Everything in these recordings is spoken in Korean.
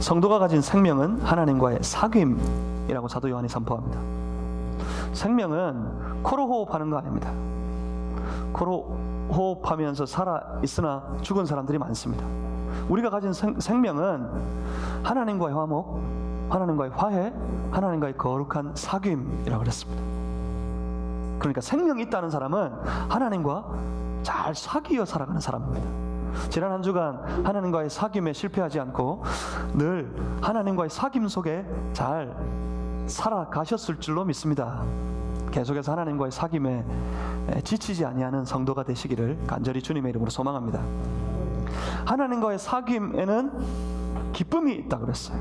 성도가 가진 생명은 하나님과의 사귐이라고 사도 요한이 선포합니다. 생명은 코로 호흡하는 거 아닙니다. 코로 호흡하면서 살아 있으나 죽은 사람들이 많습니다. 우리가 가진 생명은 하나님과의 화목, 하나님과의 화해, 하나님과의 거룩한 사귐이라고 그랬습니다. 그러니까 생명이 있다는 사람은 하나님과 잘 사귀어 살아가는 사람입니다. 지난 한 주간 하나님과의 사귐에 실패하지 않고 늘 하나님과의 사귐 속에 잘 살아가셨을 줄로 믿습니다. 계속해서 하나님과의 사귐에 지치지 아니하는 성도가 되시기를 간절히 주님의 이름으로 소망합니다. 하나님과의 사귐에는 기쁨이 있다고 그랬어요.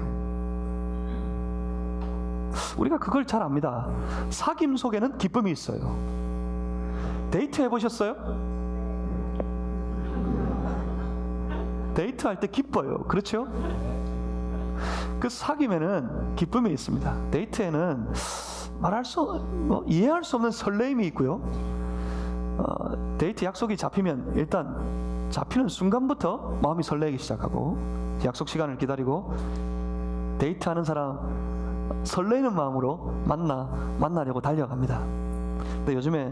우리가 그걸 잘 압니다. 사귐 속에는 기쁨이 있어요. 데이트 해보셨어요? 데이트할 때 기뻐요. 그렇죠? 그 사귐에는 기쁨이 있습니다. 데이트에는 이해할 수 없는 설레임이 있고요. 데이트 약속이 잡히면 일단 잡히는 순간부터 마음이 설레기 시작하고 약속 시간을 기다리고 데이트하는 사람 설레는 마음으로 만나려고 달려갑니다. 근데 요즘에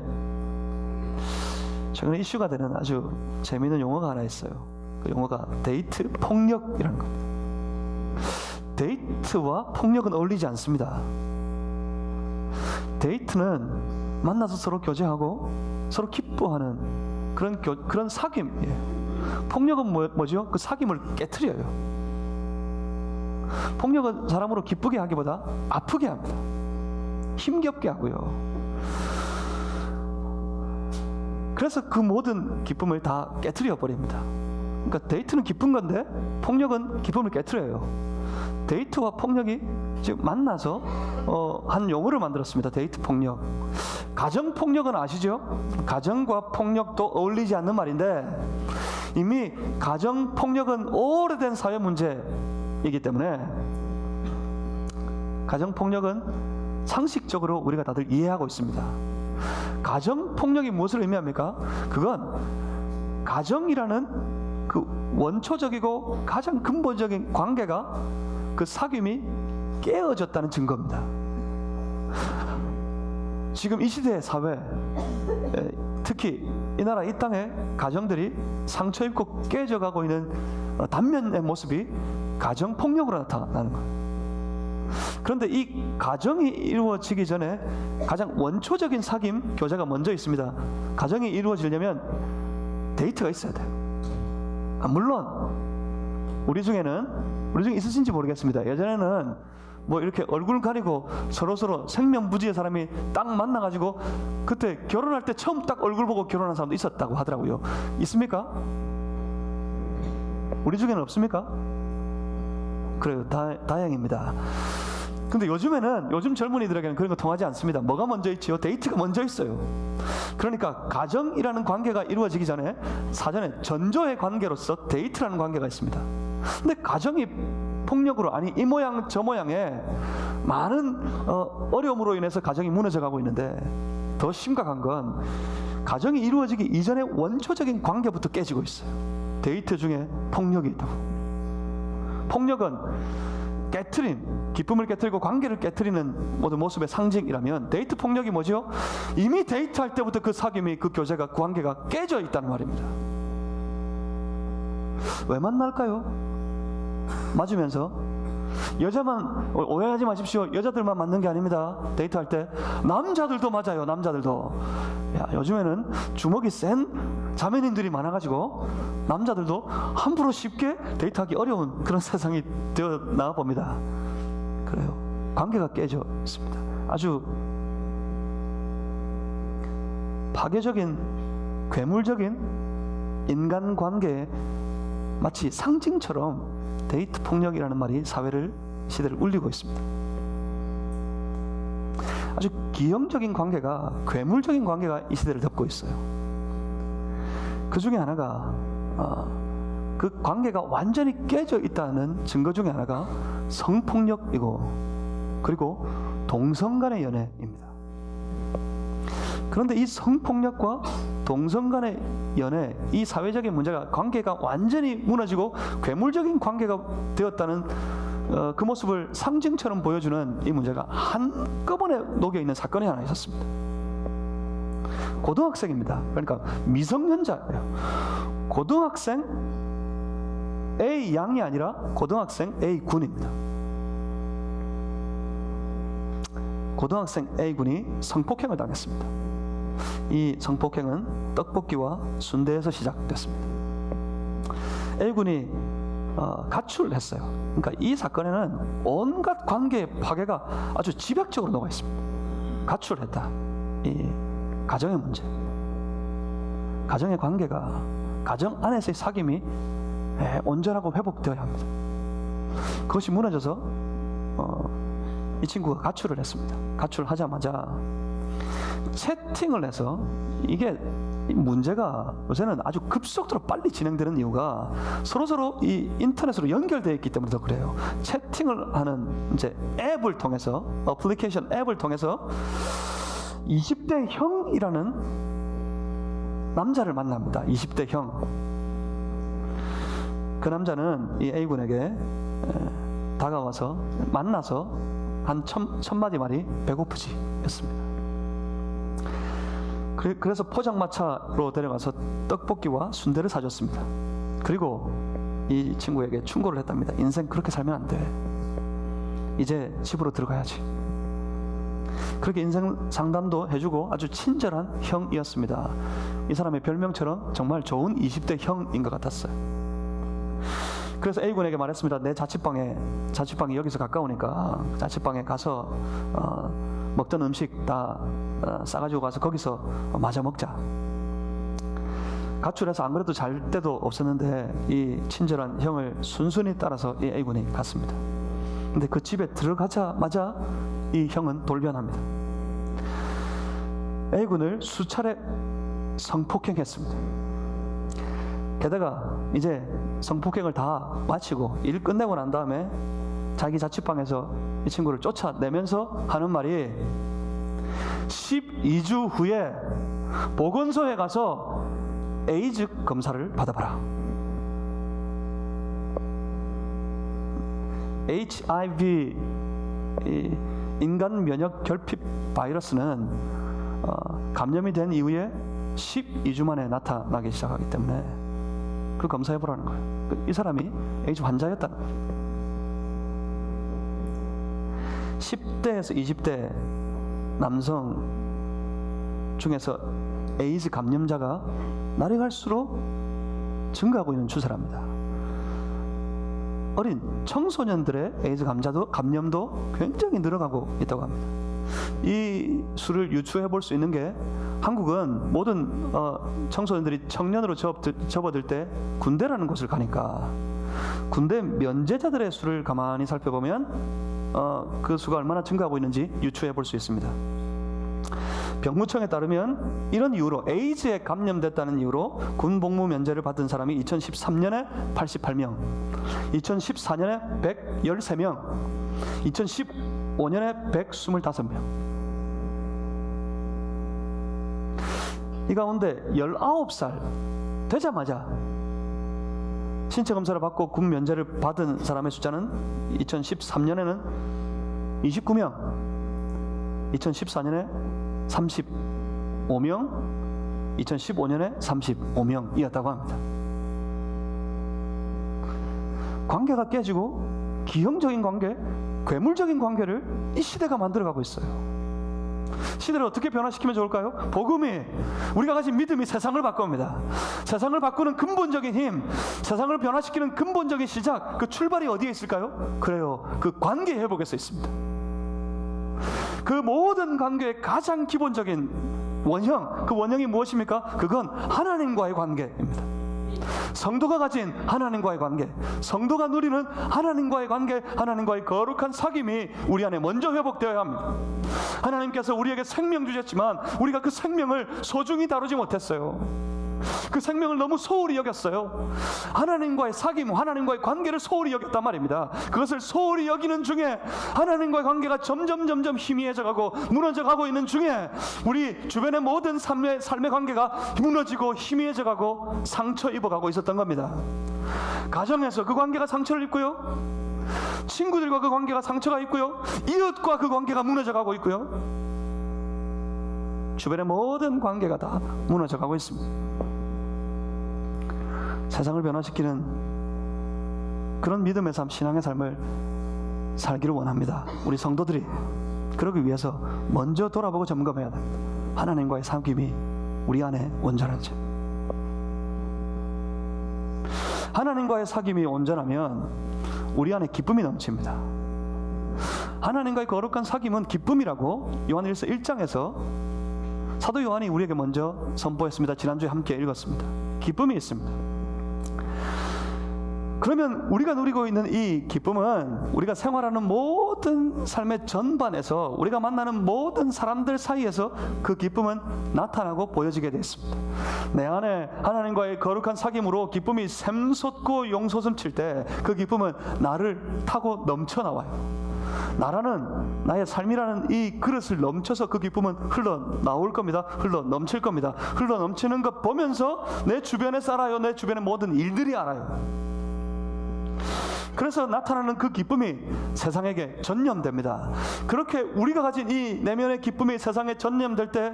최근에 이슈가 되는 아주 재미있는 용어가 하나 있어요. 그 용어가 데이트 폭력이라는 겁니다. 데이트와 폭력은 어울리지 않습니다. 데이트는 만나서 서로 교제하고 서로 기뻐하는 그런 사귐이에요. 폭력은 뭐죠? 그 사귐을 깨트려요. 폭력은 사람으로 기쁘게 하기보다 아프게 합니다. 힘겹게 하고요. 그래서 그 모든 기쁨을 다 깨트려 버립니다. 그러니까 데이트는 기쁜 건데 폭력은 기쁨을 깨트려요. 데이트와 폭력이 지금 만나서 한 용어를 만들었습니다. 데이트 폭력. 가정 폭력은 아시죠? 가정과 폭력도 어울리지 않는 말인데 이미 가정 폭력은 오래된 사회 문제이기 때문에 가정 폭력은 상식적으로 우리가 다들 이해하고 있습니다. 가정 폭력이 무엇을 의미합니까? 그건 가정이라는 그 원초적이고 가장 근본적인 관계가 그 사귐이 깨어졌다는 증거입니다. 지금 이 시대의 사회, 특히 이 나라 이 땅의 가정들이 상처 입고 깨져가고 있는 단면의 모습이 가정 폭력으로 나타나는 거예요. 그런데 이 가정이 이루어지기 전에 가장 원초적인 사귐, 교제가 먼저 있습니다. 가정이 이루어지려면 데이트가 있어야 돼요. 물론 우리 중에 있으신지 모르겠습니다. 예전에는 뭐 이렇게 얼굴 가리고 서로 생명부지의 사람이 딱 만나가지고 그때 결혼할 때 처음 딱 얼굴 보고 결혼한 사람도 있었다고 하더라고요. 있습니까? 우리 중에는 없습니까? 그래요. 다행입니다. 근데 요즘 젊은이들에게는 그런 거 통하지 않습니다. 뭐가 먼저 있지요? 데이트가 먼저 있어요. 그러니까 가정이라는 관계가 이루어지기 전에 사전에 전조의 관계로서 데이트라는 관계가 있습니다. 근데 가정이 폭력으로 이 모양 저 모양의 많은 어려움으로 인해서 가정이 무너져가고 있는데 더 심각한 건 가정이 이루어지기 이전의 원초적인 관계부터 깨지고 있어요. 데이트 중에 폭력이 있다고. 폭력은 기쁨을 깨트리고 관계를 깨트리는 모든 모습의 상징이라면 데이트 폭력이 뭐죠? 이미 데이트할 때부터 그 사귐이, 그 교제가, 그 관계가 깨져 있다는 말입니다. 왜 만날까요? 맞으면서 여자만 오해하지 마십시오. 여자들만 맞는 게 아닙니다. 데이트할 때 남자들도 맞아요. 남자들도. 요즘에는 주먹이 센 자매님들이 많아가지고 남자들도 함부로 쉽게 데이트하기 어려운 그런 세상이 되어 나와 봅니다. 그래요. 관계가 깨져 있습니다. 아주 파괴적인 괴물적인 인간관계에 마치 상징처럼 데이트 폭력이라는 말이 시대를 울리고 있습니다. 아주 기형적인 관계가, 괴물적인 관계가 이 시대를 덮고 있어요. 그 중에 하나가 그 관계가 완전히 깨져 있다는 증거 중에 하나가 성폭력이고 그리고 동성 간의 연애입니다. 그런데 이 성폭력과 동성 간의 연애, 이 사회적인 문제가 관계가 완전히 무너지고 괴물적인 관계가 되었다는 그 모습을 상징처럼 보여주는 이 문제가 한꺼번에 녹여 있는 사건이 하나 있었습니다. 고등학생입니다. 그러니까 미성년자예요. 고등학생 A 양이 아니라 고등학생 A 군입니다. 고등학생 A 군이 성폭행을 당했습니다. 이 성폭행은 떡볶이와 순대에서 시작됐습니다. A 군이 가출을 했어요. 그러니까 이 사건에는 온갖 관계의 파괴가 아주 집약적으로 녹아 있습니다. 가출을 했다. 이 가정의 문제, 가정의 관계가, 가정 안에서의 사귐이 온전하고 회복되어야 합니다. 그것이 무너져서 이 친구가 가출을 했습니다. 가출하자마자 채팅을 해서, 이게 문제가 요새는 아주 급속도로 빨리 진행되는 이유가 서로 이 인터넷으로 연결되어 있기 때문에 더 그래요. 채팅을 하는 이제 앱을 통해서, 어플리케이션 앱을 통해서 20대 형이라는 남자를 만납니다. 20대 형. 그 남자는 이 A군에게 다가와서 만나서 한 첫 마디 말이 배고프지 였습니다. 그래서 포장마차로 데려가서 떡볶이와 순대를 사줬습니다. 그리고 이 친구에게 충고를 했답니다. 인생 그렇게 살면 안 돼. 이제 집으로 들어가야지. 그렇게 인생 상담도 해주고 아주 친절한 형이었습니다. 이 사람의 별명처럼 정말 좋은 20대 형인 것 같았어요. 그래서 A군에게 말했습니다. 내 자취방이 여기서 가까우니까 자취방에 가서 먹던 음식 다 싸가지고 가서 거기서 마저 먹자. 가출해서 안 그래도 잘 데도 없었는데 이 친절한 형을 순순히 따라서 이 A군이 갔습니다. 근데 그 집에 들어가자마자 이 형은 돌변합니다. A군을 수차례 성폭행했습니다. 게다가 이제 성폭행을 다 마치고 일 끝내고 난 다음에 자기 자취방에서 이 친구를 쫓아내면서 하는 말이 12주 후에 보건소에 가서 에이즈 검사를 받아봐라. HIV, 인간 면역 결핍 바이러스는 감염이 된 이후에 12주 만에 나타나기 시작하기 때문에 그걸 검사해보라는 거예요. 이 사람이 에이즈 환자였다는 거예요. 10대에서 20대 남성 중에서 에이즈 감염자가 날이 갈수록 증가하고 있는 추세랍니다. 어린 청소년들의 에이즈 감염도 굉장히 늘어가고 있다고 합니다. 이 수를 유추해 볼 수 있는 게, 한국은 모든 청소년들이 청년으로 접어들 때 군대라는 곳을 가니까 군대 면제자들의 수를 가만히 살펴보면 그 수가 얼마나 증가하고 있는지 유추해 볼 수 있습니다. 병무청에 따르면 이런 이유로, 에이즈에 감염됐다는 이유로 군 복무 면제를 받은 사람이 2013년에 88명, 2014년에 113명, 2015년에 125명. 이 가운데 19살 되자마자 신체 검사를 받고 군 면제를 받은 사람의 숫자는 2013년에는 29명, 2014년에 35명, 2015년에 35명이었다고 합니다. 관계가 깨지고 기형적인 관계, 괴물적인 관계를 이 시대가 만들어가고 있어요. 시대를 어떻게 변화시키면 좋을까요? 복음이, 우리가 가진 믿음이 세상을 바꿉니다. 세상을 바꾸는 근본적인 힘, 세상을 변화시키는 근본적인 시작, 그 출발이 어디에 있을까요? 그래요, 그 관계 회복에서 있습니다. 그 모든 관계의 가장 기본적인 원형, 그 원형이 무엇입니까? 그건 하나님과의 관계입니다. 성도가 가진 하나님과의 관계, 성도가 누리는 하나님과의 관계, 하나님과의 거룩한 사귐이 우리 안에 먼저 회복되어야 합니다. 하나님께서 우리에게 생명 주셨지만 우리가 그 생명을 소중히 다루지 못했어요. 그 생명을 너무 소홀히 여겼어요. 하나님과의 사귐, 하나님과의 관계를 소홀히 여겼단 말입니다. 그것을 소홀히 여기는 중에 하나님과의 관계가 점점 희미해져가고 무너져가고 있는 중에 우리 주변의 모든 삶의 관계가 무너지고 희미해져가고 상처 입어가고 있었던 겁니다. 가정에서 그 관계가 상처를 입고요, 친구들과 그 관계가 상처가 있고요, 이웃과 그 관계가 무너져가고 있고요, 주변의 모든 관계가 다 무너져가고 있습니다. 세상을 변화시키는 그런 믿음의 삶, 신앙의 삶을 살기를 원합니다. 우리 성도들이 그러기 위해서 먼저 돌아보고 점검해야 됩니다. 하나님과의 사귐이 우리 안에 온전한지. 하나님과의 사귐이 온전하면 우리 안에 기쁨이 넘칩니다. 하나님과의 거룩한 사귐은 기쁨이라고 요한일서 1장에서 사도 요한이 우리에게 먼저 선포했습니다. 지난주에 함께 읽었습니다. 기쁨이 있습니다. 그러면 우리가 누리고 있는 이 기쁨은 우리가 생활하는 모든 삶의 전반에서 우리가 만나는 모든 사람들 사이에서 그 기쁨은 나타나고 보여지게 됐습니다. 내 안에 하나님과의 거룩한 사귐으로 기쁨이 샘솟고 용솟음칠 때 그 기쁨은 나를 타고 넘쳐나와요. 나라는, 나의 삶이라는 이 그릇을 넘쳐서 그 기쁨은 흘러나올 겁니다. 흘러넘칠 겁니다. 흘러넘치는 것 보면서 내 주변에 알아요. 내 주변의 모든 일들이 알아요. 그래서 나타나는 그 기쁨이 세상에게 전염됩니다. 그렇게 우리가 가진 이 내면의 기쁨이 세상에 전염될 때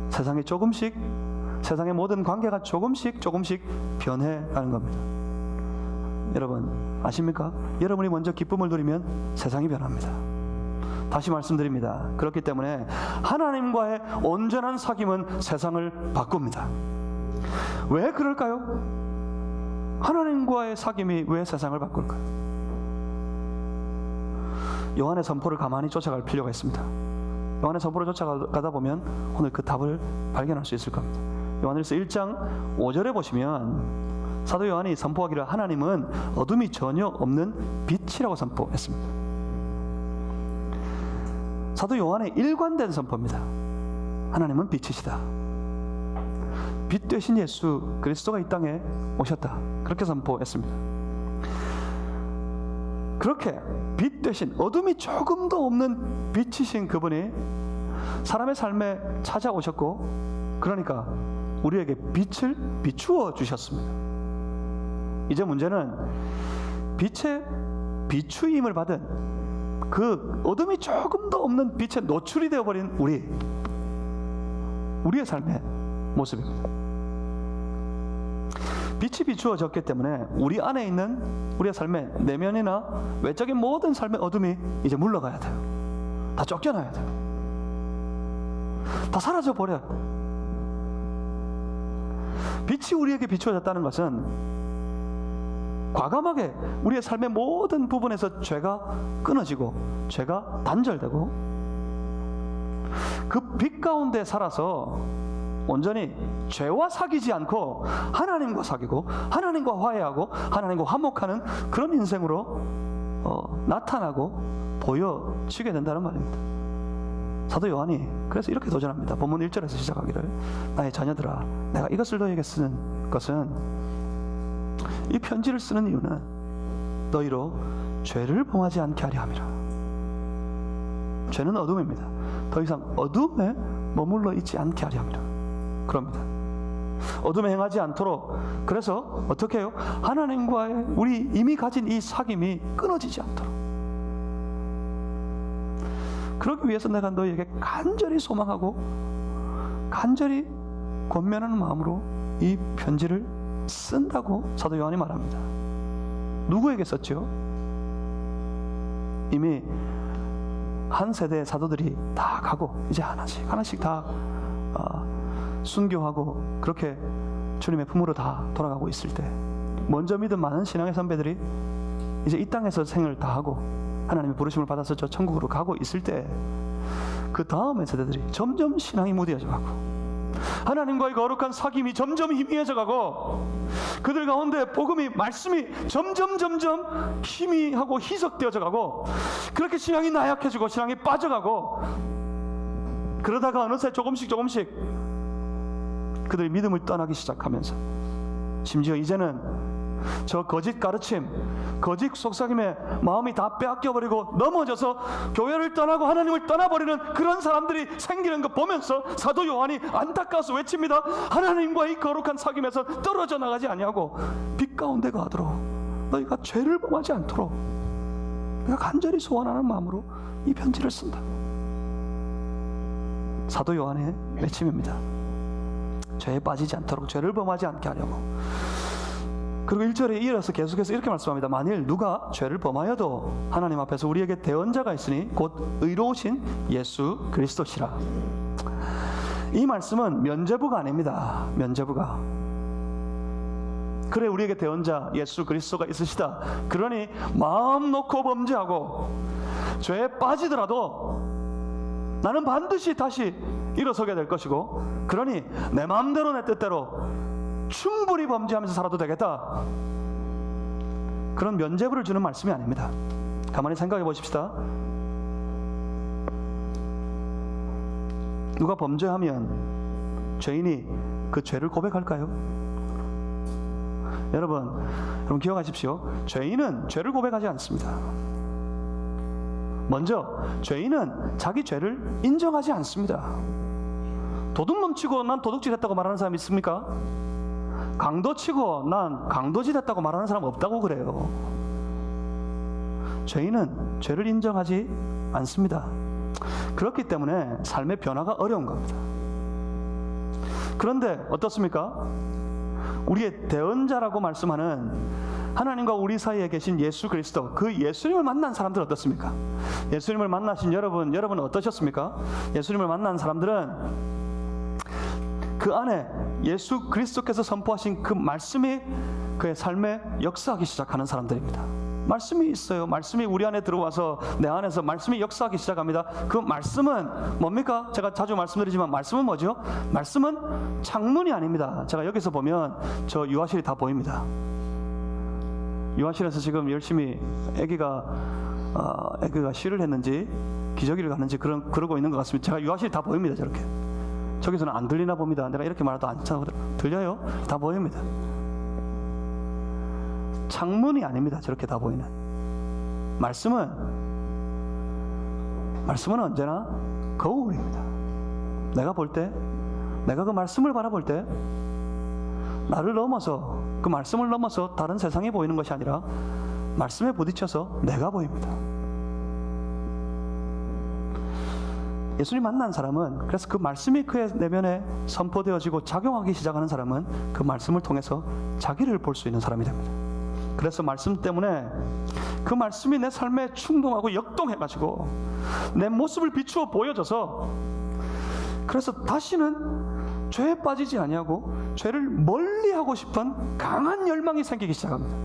세상이 조금씩, 세상의 모든 관계가 조금씩 변해가는 겁니다. 여러분 아십니까? 여러분이 먼저 기쁨을 누리면 세상이 변합니다. 다시 말씀드립니다. 그렇기 때문에 하나님과의 온전한 사귐은 세상을 바꿉니다. 왜 그럴까요? 하나님과의 사귐이 왜 세상을 바꿀까요? 요한의 선포를 가만히 쫓아갈 필요가 있습니다. 요한의 선포를 쫓아가다 보면 오늘 그 답을 발견할 수 있을 겁니다. 요한일서 1장 5절에 보시면 사도 요한이 선포하기를 하나님은 어둠이 전혀 없는 빛이라고 선포했습니다. 사도 요한의 일관된 선포입니다. 하나님은 빛이시다. 빛 되신 예수 그리스도가 이 땅에 오셨다. 그렇게 선포했습니다. 그렇게 빛 되신, 어둠이 조금도 없는 빛이신 그분이 사람의 삶에 찾아오셨고, 그러니까 우리에게 빛을 비추어 주셨습니다. 이제 문제는 빛의 비추임을 받은 그 어둠이 조금도 없는 빛에 노출이 되어버린 우리의 삶의 모습입니다. 빛이 비추어졌기 때문에 우리 안에 있는 우리의 삶의 내면이나 외적인 모든 삶의 어둠이 이제 물러가야 돼요. 다 쫓겨나야 돼요. 다 사라져 버려요. 빛이 우리에게 비추어졌다는 것은 과감하게 우리의 삶의 모든 부분에서 죄가 끊어지고 죄가 단절되고 그 빛 가운데 살아서 온전히 죄와 사귀지 않고 하나님과 사귀고 하나님과 화해하고 하나님과 화목하는 그런 인생으로 나타나고 보여지게 된다는 말입니다. 사도 요한이 그래서 이렇게 도전합니다. 본문 1절에서 시작하기를 나의 자녀들아 내가 이것을 너희에게 쓰는 것은, 이 편지를 쓰는 이유는 너희로 죄를 범하지 않게 하려 함이라. 죄는 어둠입니다. 더 이상 어둠에 머물러 있지 않게 하려 함이라. 그럽니다. 어둠에 행하지 않도록. 그래서 어떻게 해요? 하나님과의 우리 이미 가진 이 사귐이 끊어지지 않도록. 그러기 위해서 내가 너희에게 간절히 소망하고 간절히 권면하는 마음으로 이 편지를 쓴다고 사도 요한이 말합니다. 누구에게 썼죠? 이미 한 세대의 사도들이 다 가고 이제 하나씩 다 순교하고 그렇게 주님의 품으로 다 돌아가고 있을 때, 먼저 믿은 많은 신앙의 선배들이 이제 이 땅에서 생을 다하고 하나님의 부르심을 받아서 저 천국으로 가고 있을 때, 그 다음의 세대들이 점점 신앙이 무뎌져 가고 하나님과의 거룩한 사귐이 점점 희미해져 가고 그들 가운데 복음이, 말씀이 점점 희미하고 희석되어져 가고, 그렇게 신앙이 나약해지고 신앙이 빠져가고, 그러다가 어느새 조금씩 그들이 믿음을 떠나기 시작하면서, 심지어 이제는 저 거짓 가르침, 거짓 속삭임에 마음이 다 빼앗겨버리고 넘어져서 교회를 떠나고 하나님을 떠나버리는 그런 사람들이 생기는 것 보면서 사도 요한이 안타까워서 외칩니다. 하나님과 이 거룩한 사귐에서 떨어져 나가지 아니하고 빛 가운데 가도록 너희가 죄를 범하지 않도록 내가 간절히 소원하는 마음으로 이 편지를 쓴다. 사도 요한의 외침입니다. 죄에 빠지지 않도록, 죄를 범하지 않게 하려고. 그리고 1절에 이어서 계속해서 이렇게 말씀합니다. 만일 누가 죄를 범하여도 하나님 앞에서 우리에게 대언자가 있으니 곧 의로우신 예수 그리스도시라. 이 말씀은 면죄부가 아닙니다. 면죄부가. 그래, 우리에게 대언자 예수 그리스도가 있으시다. 그러니 마음 놓고 범죄하고 죄에 빠지더라도 나는 반드시 다시 일어서게 될 것이고, 그러니 내 마음대로 내 뜻대로 충분히 범죄하면서 살아도 되겠다. 그런 면죄부를 주는 말씀이 아닙니다. 가만히 생각해 보십시다. 누가 범죄하면 죄인이 그 죄를 고백할까요? 여러분 기억하십시오. 죄인은 죄를 고백하지 않습니다. 먼저 죄인은 자기 죄를 인정하지 않습니다. 도둑놈 치고 난 도둑질 했다고 말하는 사람 있습니까? 강도 치고 난 강도질 했다고 말하는 사람 없다고 그래요. 죄인은 죄를 인정하지 않습니다. 그렇기 때문에 삶의 변화가 어려운 겁니다. 그런데 어떻습니까? 우리의 대언자라고 말씀하는 하나님과 우리 사이에 계신 예수 그리스도, 그 예수님을 만난 사람들 어떻습니까? 예수님을 만나신 여러분은 어떠셨습니까? 예수님을 만난 사람들은 그 안에 예수 그리스도께서 선포하신 그 말씀이 그의 삶에 역사하기 시작하는 사람들입니다. 말씀이 있어요. 말씀이 우리 안에 들어와서 내 안에서 말씀이 역사하기 시작합니다. 그 말씀은 뭡니까? 제가 자주 말씀드리지만 말씀은 뭐죠? 말씀은 창문이 아닙니다. 제가 여기서 보면 저 유아실이 다 보입니다. 유아실에서 지금 열심히 아기가 시를 했는지 기저귀를 갔는지 그러고 있는 것 같습니다. 제가 유아실이 다 보입니다. 저렇게. 저기서는 안 들리나 봅니다. 내가 이렇게 말해도 안 들려요? 다 보입니다. 창문이 아닙니다. 저렇게 다 보이는 말씀은 언제나 거울입니다. 내가 볼 때, 내가 그 말씀을 바라볼 때 나를 넘어서, 그 말씀을 넘어서 다른 세상이 보이는 것이 아니라 말씀에 부딪혀서 내가 보입니다. 예수님 만난 사람은, 그래서 그 말씀이 그의 내면에 선포되어지고 작용하기 시작하는 사람은 그 말씀을 통해서 자기를 볼 수 있는 사람이 됩니다. 그래서 말씀 때문에 그 말씀이 내 삶에 충동하고 역동해가지고 내 모습을 비추어 보여줘서, 그래서 다시는 죄에 빠지지 아니하고 죄를 멀리하고 싶은 강한 열망이 생기기 시작합니다.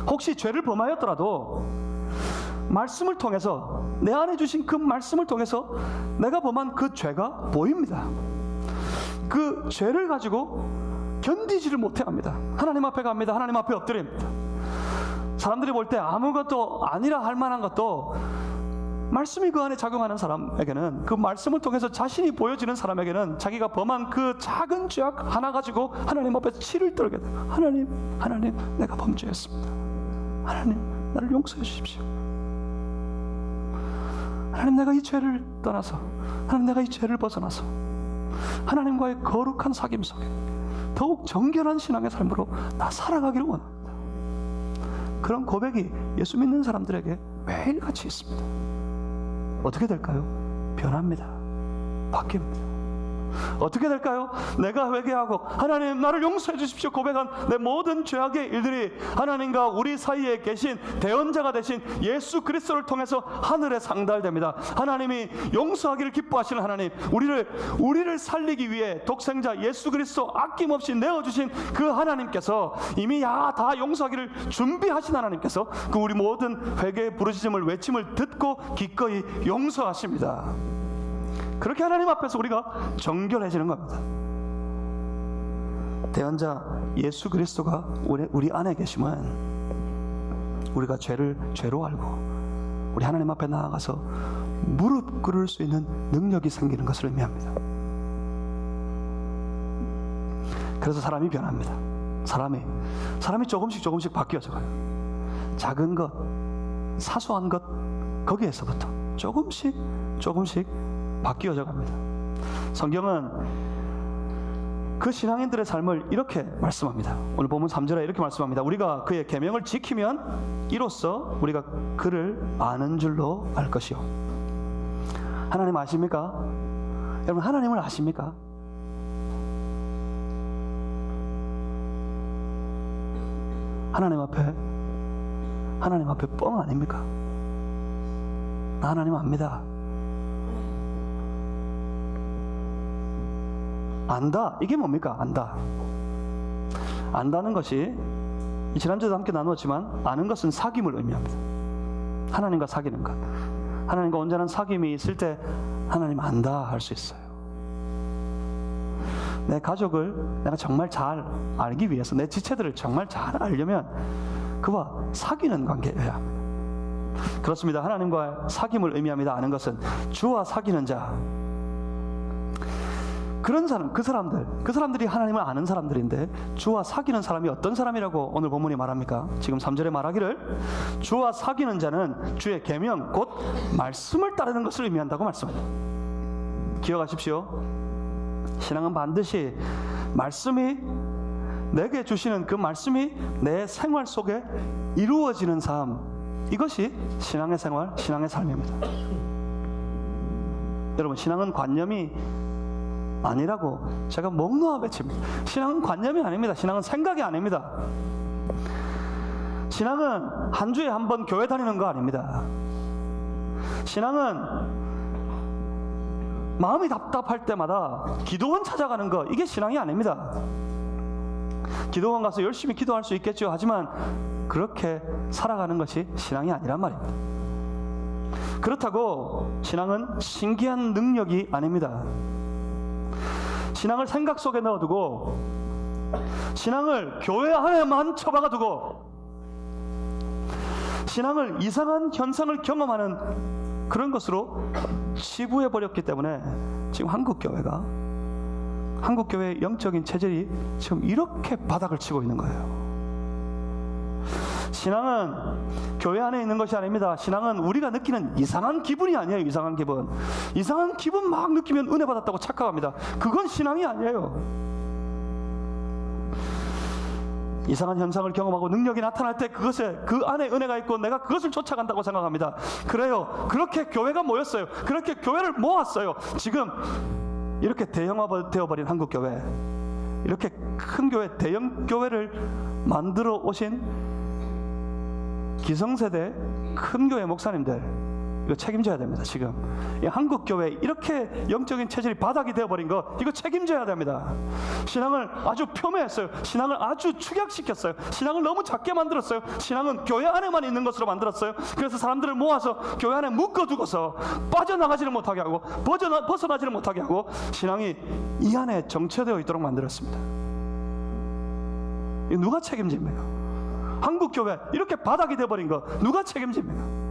혹시 죄를 범하였더라도 말씀을 통해서, 내 안에 주신 그 말씀을 통해서 내가 범한 그 죄가 보입니다. 그 죄를 가지고 견디지를 못해 합니다. 하나님 앞에 갑니다. 하나님 앞에 엎드립니다. 사람들이 볼 때 아무것도 아니라 할 만한 것도 말씀이 그 안에 작용하는 사람에게는, 그 말씀을 통해서 자신이 보여지는 사람에게는 자기가 범한 그 작은 죄악 하나 가지고 하나님 앞에 치를 떨게 돼요. 하나님 내가 범죄했습니다. 하나님 나를 용서해 주십시오. 하나님 내가 이 죄를 떠나서, 하나님 내가 이 죄를 벗어나서 하나님과의 거룩한 사귐 속에 더욱 정결한 신앙의 삶으로 나 살아가기를 원합니다. 그런 고백이 예수 믿는 사람들에게 매일같이 있습니다. 어떻게 될까요? 변합니다. 바뀝니다. 어떻게 될까요? 내가 회개하고 하나님 나를 용서해 주십시오 고백한 내 모든 죄악의 일들이 하나님과 우리 사이에 계신 대언자가 되신 예수 그리스도를 통해서 하늘에 상달됩니다. 하나님이 용서하기를 기뻐하시는 하나님, 우리를 살리기 위해 독생자 예수 그리스도 아낌없이 내어주신 그 하나님께서 이미 다 용서하기를 준비하신 하나님께서 그 우리 모든 회개의 부르짖음을 외침을 듣고 기꺼이 용서하십니다. 그렇게 하나님 앞에서 우리가 정결해지는 겁니다. 대언자 예수 그리스도가 우리 안에 계시면 우리가 죄로 알고 우리 하나님 앞에 나아가서 무릎 꿇을 수 있는 능력이 생기는 것을 의미합니다. 그래서 사람이 변합니다. 사람이 조금씩 바뀌어져 가요. 작은 것, 사소한 것, 거기에서부터 조금씩 바뀌어져 갑니다. 성경은 그 신앙인들의 삶을 이렇게 말씀합니다. 오늘 본문 3절에 이렇게 말씀합니다. 우리가 그의 계명을 지키면 이로써 우리가 그를 아는 줄로 알 것이요. 하나님 아십니까? 여러분, 하나님을 아십니까? 하나님 앞에 뻥 아닙니까? 나 하나님 압니다. 안다. 이게 뭡니까? 안다. 안다는 것이 지난주에도 함께 나누었지만 아는 것은 사귐을 의미합니다. 하나님과 사귀는 것. 하나님과 온전한 사귐이 있을 때 하나님 안다 할 수 있어요. 내 가족을 내가 정말 잘 알기 위해서, 내 지체들을 정말 잘 알려면 그와 사귀는 관계여야 합니다. 그렇습니다. 하나님과 사귐을 의미합니다. 아는 것은 주와 사귀는 자. 그런 사람, 그 사람들이 하나님을 아는 사람들인데 주와 사귀는 사람이 어떤 사람이라고 오늘 본문이 말합니까? 지금 3절에 말하기를 주와 사귀는 자는 주의 계명 곧 말씀을 따르는 것을 의미한다고 말씀합니다. 기억하십시오. 신앙은 반드시 말씀이 내게 주시는 그 말씀이 내 생활 속에 이루어지는 삶, 이것이 신앙의 생활, 신앙의 삶입니다. 여러분, 신앙은 관념이 아니라고 제가 목 놓아 외칩니다. 신앙은 관념이 아닙니다. 신앙은 생각이 아닙니다. 신앙은 한 주에 한 번 교회 다니는 거 아닙니다. 신앙은 마음이 답답할 때마다 기도원 찾아가는 거, 이게 신앙이 아닙니다. 기도원 가서 열심히 기도할 수 있겠죠. 하지만 그렇게 살아가는 것이 신앙이 아니란 말입니다. 그렇다고 신앙은 신기한 능력이 아닙니다. 신앙을 생각 속에 넣어두고 신앙을 교회 안에만 처박아두고 신앙을 이상한 현상을 경험하는 그런 것으로 치부해버렸기 때문에 지금 한국교회의 영적인 체질이 지금 이렇게 바닥을 치고 있는 거예요. 신앙은 교회 안에 있는 것이 아닙니다. 신앙은 우리가 느끼는 이상한 기분이 아니에요. 이상한 기분 막 느끼면 은혜 받았다고 착각합니다. 그건 신앙이 아니에요. 이상한 현상을 경험하고 능력이 나타날 때 그것에 그 안에 은혜가 있고 내가 그것을 쫓아간다고 생각합니다. 그래요. 그렇게 교회가 모였어요. 그렇게 교회를 모았어요. 지금 이렇게 대형화 되어버린 한국교회, 이렇게 큰 교회, 대형 교회를 만들어 오신 기성세대 큰 교회 목사님들, 이거 책임져야 됩니다. 지금 이 한국교회 이렇게 영적인 체질이 바닥이 되어버린 거, 이거 책임져야 됩니다. 신앙을 아주 폄훼했어요. 신앙을 아주 축약시켰어요. 신앙을 너무 작게 만들었어요. 신앙은 교회 안에만 있는 것으로 만들었어요. 그래서 사람들을 모아서 교회 안에 묶어두고서 빠져나가지를 못하게 하고 벗어나지를 못하게 하고 신앙이 이 안에 정체되어 있도록 만들었습니다. 이 누가 책임집니까? 한국교회 이렇게 바닥이 되어버린 거 누가 책임집니까?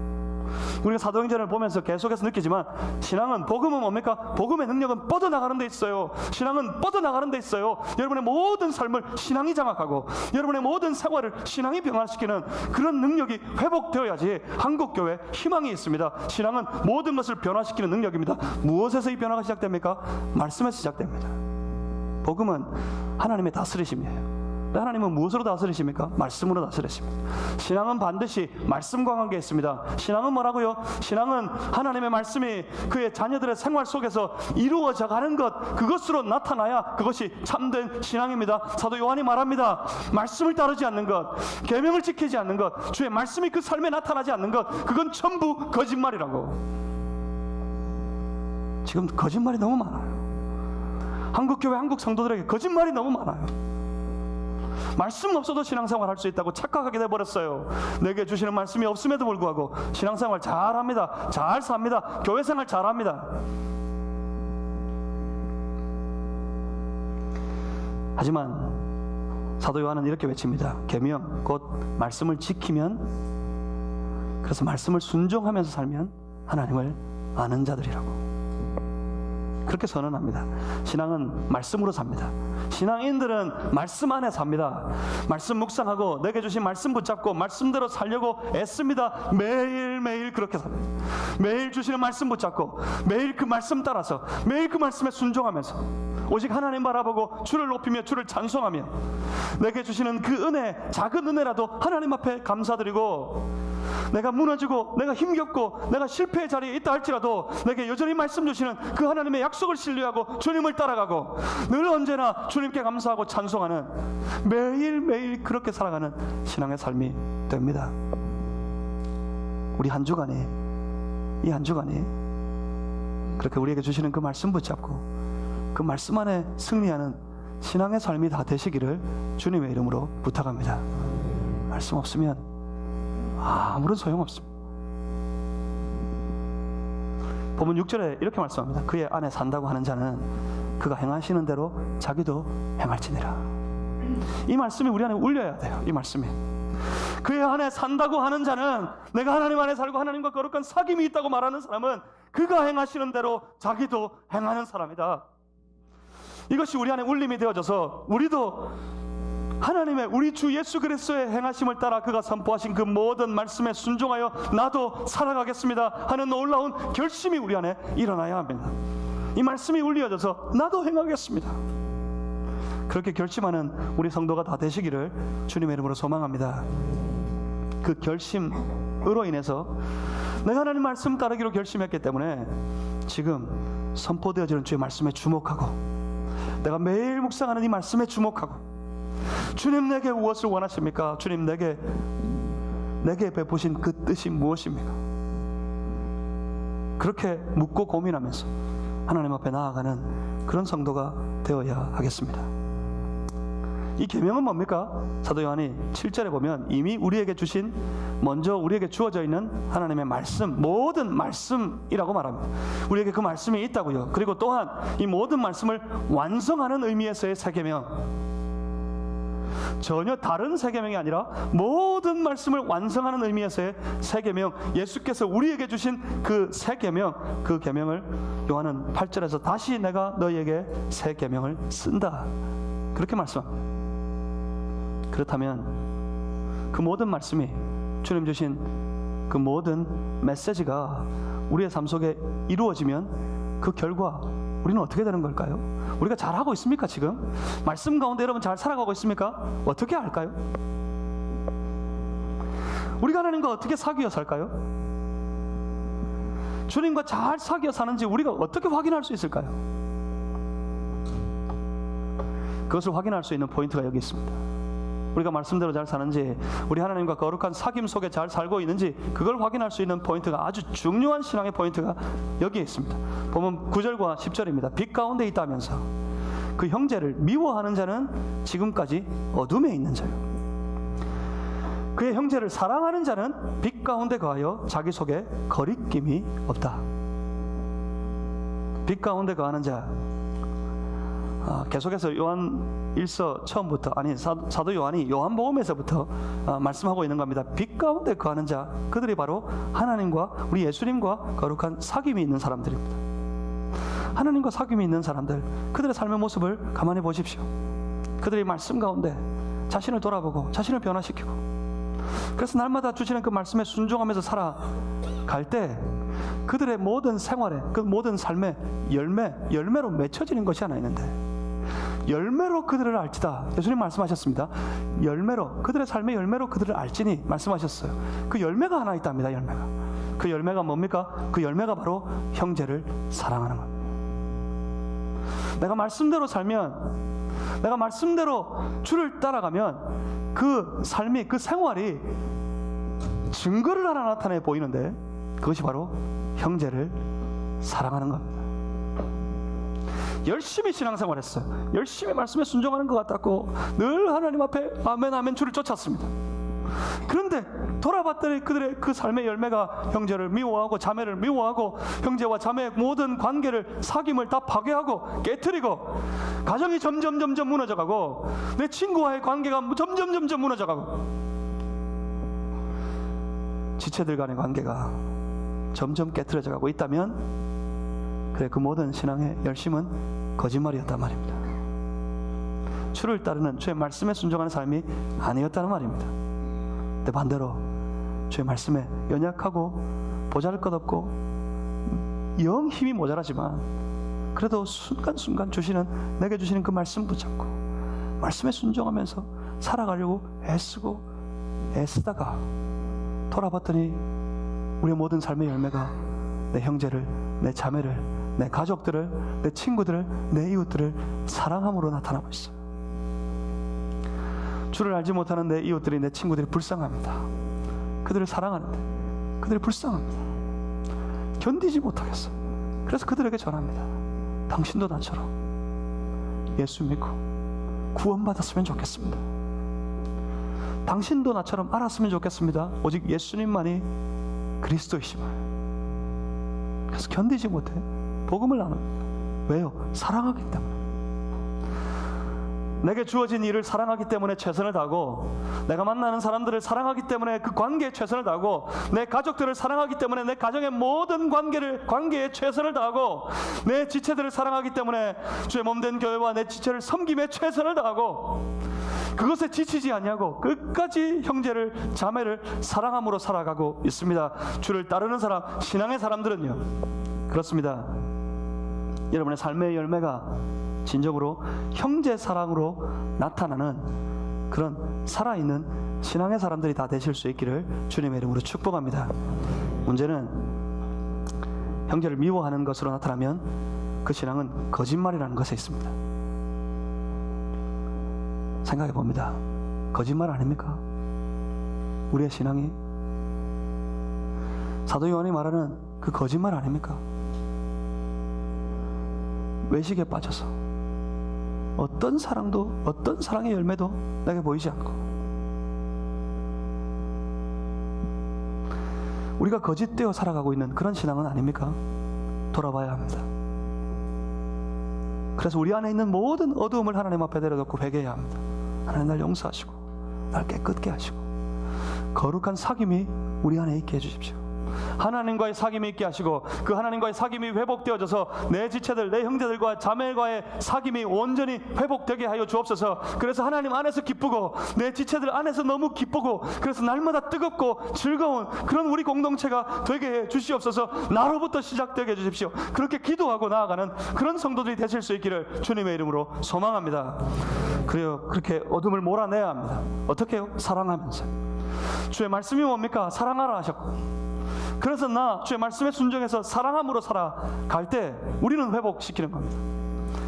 우리가 사도행전을 보면서 계속해서 느끼지만 신앙은, 복음은 뭡니까? 복음의 능력은 뻗어나가는 데 있어요. 신앙은 뻗어나가는 데 있어요. 여러분의 모든 삶을 신앙이 장악하고 여러분의 모든 생활을 신앙이 변화시키는 그런 능력이 회복되어야지 한국교회 희망이 있습니다. 신앙은 모든 것을 변화시키는 능력입니다. 무엇에서 이 변화가 시작됩니까? 말씀에서 시작됩니다. 복음은 하나님의 다스리심이에요. 하나님은 무엇으로 다스리십니까? 말씀으로 다스리십니다. 신앙은 반드시 말씀과 관계있습니다. 신앙은 뭐라고요? 신앙은 하나님의 말씀이 그의 자녀들의 생활 속에서 이루어져 가는 것, 그것으로 나타나야 그것이 참된 신앙입니다. 사도 요한이 말합니다. 말씀을 따르지 않는 것, 계명을 지키지 않는 것, 주의 말씀이 그 삶에 나타나지 않는 것, 그건 전부 거짓말이라고. 지금 거짓말이 너무 많아요. 한국교회, 한국 성도들에게 거짓말이 너무 많아요. 말씀 없어도 신앙생활 할 수 있다고 착각하게 돼버렸어요. 내게 주시는 말씀이 없음에도 불구하고 신앙생활 잘합니다. 잘 삽니다. 교회생활 잘합니다. 하지만 사도 요한은 이렇게 외칩니다. 계명 곧 말씀을 지키면, 그래서 말씀을 순종하면서 살면 하나님을 아는 자들이라고 그렇게 선언합니다. 신앙은 말씀으로 삽니다. 신앙인들은 말씀 안에 삽니다. 말씀 묵상하고 내게 주신 말씀 붙잡고 말씀대로 살려고 애씁니다. 매일매일 그렇게 삽니다. 매일 주시는 말씀 붙잡고 매일 그 말씀 따라서 매일 그 말씀에 순종하면서 오직 하나님 바라보고 주를 높이며 주를 찬송하며 내게 주시는 그 은혜, 작은 은혜라도 하나님 앞에 감사드리고, 내가 무너지고 내가 힘겹고 내가 실패의 자리에 있다 할지라도 내게 여전히 말씀 주시는 그 하나님의 약속을 신뢰하고 주님을 따라가고 늘 언제나 주님께 감사하고 찬송하는, 매일매일 그렇게 살아가는 신앙의 삶이 됩니다. 우리 한 주간에, 이 한 주간에 그렇게 우리에게 주시는 그 말씀 붙잡고 그 말씀 안에 승리하는 신앙의 삶이 다 되시기를 주님의 이름으로 부탁합니다. 말씀 없으면 아무런 소용없습니다. 본문 6절에 이렇게 말씀합니다. 그의 안에 산다고 하는 자는 그가 행하시는 대로 자기도 행할지니라. 이 말씀이 우리 안에 울려야 돼요. 이 말씀이. 그의 안에 산다고 하는 자는, 내가 하나님 안에 살고 하나님과 거룩한 사귐이 있다고 말하는 사람은 그가 행하시는 대로 자기도 행하는 사람이다. 이것이 우리 안에 울림이 되어져서 우리도 하나님의, 우리 주 예수 그리스도의 행하심을 따라 그가 선포하신 그 모든 말씀에 순종하여 나도 살아가겠습니다 하는 놀라운 결심이 우리 안에 일어나야 합니다. 이 말씀이 울려져서 나도 행하겠습니다, 그렇게 결심하는 우리 성도가 다 되시기를 주님의 이름으로 소망합니다. 그 결심으로 인해서 내가 하나님 말씀 따르기로 결심했기 때문에 지금 선포되어지는 주의 말씀에 주목하고, 내가 매일 묵상하는 이 말씀에 주목하고, 주님 내게 무엇을 원하십니까? 주님 내게 베푸신 그 뜻이 무엇입니까? 그렇게 묻고 고민하면서 하나님 앞에 나아가는 그런 성도가 되어야 하겠습니다. 이 계명은 뭡니까? 사도 요한이 7절에 보면 이미 우리에게 주신, 먼저 우리에게 주어져 있는 하나님의 말씀, 모든 말씀이라고 말합니다. 우리에게 그 말씀이 있다고요. 그리고 또한 이 모든 말씀을 완성하는 의미에서의 새 계명, 전혀 다른 새 계명이 아니라 모든 말씀을 완성하는 의미에서의 새 계명, 예수께서 우리에게 주신 그 새 계명, 그 계명을 요한은 8절에서 다시 내가 너희에게 새 계명을 쓴다, 그렇게 말씀합니다. 그렇다면 그 모든 말씀이, 주님 주신 그 모든 메시지가 우리의 삶 속에 이루어지면 그 결과 우리는 어떻게 되는 걸까요? 우리가 잘하고 있습니까? 지금 말씀 가운데 여러분 잘 살아가고 있습니까? 어떻게 할까요? 우리가 하나님과 어떻게 사귀어 살까요? 주님과 잘 사귀어 사는지 우리가 어떻게 확인할 수 있을까요? 그것을 확인할 수 있는 포인트가 여기 있습니다. 우리가 말씀대로 잘 사는지, 우리 하나님과 거룩한 사귐 속에 잘 살고 있는지, 그걸 확인할 수 있는 포인트가, 아주 중요한 신앙의 포인트가 여기에 있습니다. 보면 9절과 10절입니다. 빛 가운데 있다면서 그 형제를 미워하는 자는 지금까지 어둠에 있는 자요, 그의 형제를 사랑하는 자는 빛 가운데 거하여 자기 속에 거리낌이 없다. 빛 가운데 거하는 자, 계속해서 요한 1서 처음부터, 아니 사도 요한이 요한복음에서부터 말씀하고 있는 겁니다. 빛 가운데 거하는 자, 그들이 바로 하나님과 우리 예수님과 거룩한 사귐이 있는 사람들입니다. 하나님과 사귐이 있는 사람들, 그들의 삶의 모습을 가만히 보십시오. 그들이 말씀 가운데 자신을 돌아보고 자신을 변화시키고, 그래서 날마다 주시는 그 말씀에 순종하면서 살아갈 때 그들의 모든 생활에, 그 모든 삶의 열매로 맺혀지는 것이 하나 있는데, 열매로 그들을 알지다. 예수님 말씀하셨습니다. 열매로, 그들의 삶의 열매로 그들을 알지니 말씀하셨어요. 그 열매가 하나 있답니다. 열매가. 그 열매가 뭡니까? 그 열매가 바로 형제를 사랑하는 겁니다. 내가 말씀대로 살면, 내가 말씀대로 주를 따라가면 그 삶이, 그 생활이 증거를 하나 나타내 보이는데, 그것이 바로 형제를 사랑하는 겁니다. 열심히 신앙생활 했어요. 열심히 말씀에 순종하는 것 같았고 늘 하나님 앞에 아멘 아멘 주를 쫓았습니다. 그런데 돌아봤더니 그들의 그 삶의 열매가 형제를 미워하고 자매를 미워하고 형제와 자매의 모든 관계를, 사귐을 다 파괴하고 깨트리고, 가정이 점점 무너져가고, 내 친구와의 관계가 점점 무너져가고, 지체들 간의 관계가 점점 깨트려져가고 있다면, 그래, 그 모든 신앙의 열심은 거짓말이었단 말입니다. 주를 따르는, 주의 말씀에 순종하는 삶이 아니었다는 말입니다. 근데 반대로 주의 말씀에 연약하고 보잘것없고 영 힘이 모자라지만 그래도 순간순간 내게 주시는 그 말씀 붙잡고 말씀에 순종하면서 살아가려고 애쓰다가 돌아봤더니 우리의 모든 삶의 열매가 내 형제를, 내 자매를, 내 가족들을, 내 친구들을, 내 이웃들을 사랑함으로 나타나고 있어요. 주를 알지 못하는 내 이웃들이, 내 친구들이 불쌍합니다. 그들을 사랑하는데 그들이 불쌍합니다. 견디지 못하겠어요. 그래서 그들에게 전합니다. 당신도 나처럼 예수 믿고 구원받았으면 좋겠습니다. 당신도 나처럼 알았으면 좋겠습니다. 오직 예수님만이 그리스도이심을. 그래서 견디지 못해 복음을 나눕니다. 왜요? 사랑하기 때문에. 내게 주어진 일을 사랑하기 때문에 최선을 다하고, 내가 만나는 사람들을 사랑하기 때문에 그 관계에 최선을 다하고, 내 가족들을 사랑하기 때문에 내 가정의 모든 관계에 최선을 다하고, 내 지체들을 사랑하기 때문에 주의 몸된 교회와 내 지체를 섬김에 최선을 다하고, 그것에 지치지 않냐고 끝까지 형제를, 자매를 사랑함으로 살아가고 있습니다. 주를 따르는 사람, 신앙의 사람들은요 그렇습니다. 여러분의 삶의 열매가 진정으로 형제 사랑으로 나타나는 그런 살아있는 신앙의 사람들이 다 되실 수 있기를 주님의 이름으로 축복합니다. 문제는 형제를 미워하는 것으로 나타나면 그 신앙은 거짓말이라는 것에 있습니다. 생각해 봅니다. 거짓말 아닙니까? 우리의 신앙이 사도 요한이 말하는 그 거짓말 아닙니까? 외식에 빠져서 어떤 사랑도, 어떤 사랑의 열매도 내게 보이지 않고, 우리가 거짓되어 살아가고 있는 그런 신앙은 아닙니까? 돌아봐야 합니다. 그래서 우리 안에 있는 모든 어두움을 하나님 앞에 내려놓고 회개해야 합니다. 하나님 날 용서하시고 날 깨끗게 하시고 거룩한 사귐이 우리 안에 있게 해주십시오. 하나님과의 사귐이 있게 하시고, 그 하나님과의 사귐이 회복되어져서 내 지체들, 내 형제들과 자매과의 사귐이 온전히 회복되게 하여 주옵소서. 그래서 하나님 안에서 기쁘고 내 지체들 안에서 너무 기쁘고, 그래서 날마다 뜨겁고 즐거운 그런 우리 공동체가 되게 해 주시옵소서. 나로부터 시작되게 해 주십시오. 그렇게 기도하고 나아가는 그런 성도들이 되실 수 있기를 주님의 이름으로 소망합니다. 그래요. 그렇게 어둠을 몰아내야 합니다. 어떻게 해요? 사랑하면서. 주의 말씀이 뭡니까? 사랑하라 하셨고, 그래서 주의 말씀에 순종해서 사랑함으로 살아갈 때 우리는 회복시키는 겁니다.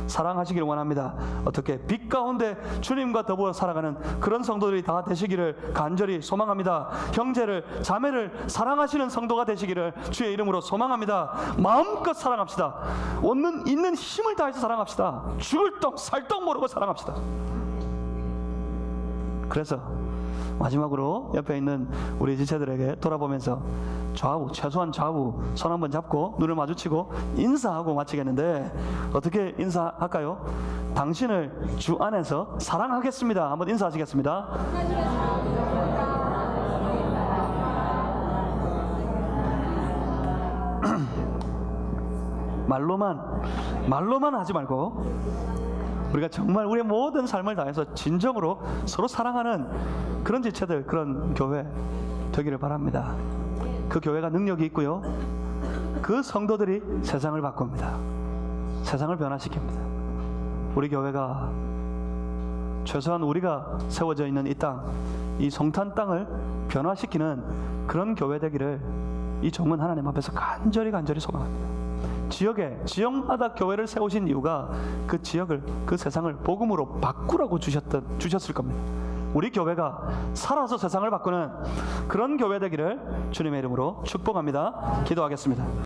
사랑하시기를 원합니다. 어떻게? 빛 가운데 주님과 더불어 살아가는 그런 성도들이 다 되시기를 간절히 소망합니다. 형제를, 자매를 사랑하시는 성도가 되시기를 주의 이름으로 소망합니다. 마음껏 사랑합시다. 있는 힘을 다해서 사랑합시다. 죽을 똥 살 똥 모르고 사랑합시다. 그래서 마지막으로 옆에 있는 우리 지체들에게 돌아보면서 최소한 좌우 손 한번 잡고 눈을 마주치고 인사하고 마치겠는데, 어떻게 인사할까요? 당신을 주 안에서 사랑하겠습니다. 한번 인사하시겠습니다. 말로만 하지 말고, 우리가 정말 우리의 모든 삶을 다해서 진정으로 서로 사랑하는 그런 지체들, 그런 교회 되기를 바랍니다. 그 교회가 능력이 있고요, 그 성도들이 세상을 바꿉니다. 세상을 변화시킵니다. 우리 교회가 최소한 우리가 세워져 있는 이 땅, 이 성탄 땅을 변화시키는 그런 교회 되기를 이 종은 하나님 앞에서 간절히 소망합니다. 지역마다 교회를 세우신 이유가 그 지역을, 그 세상을 복음으로 바꾸라고 주셨을 겁니다. 우리 교회가 살아서 세상을 바꾸는 그런 교회 되기를 주님의 이름으로 축복합니다. 기도하겠습니다.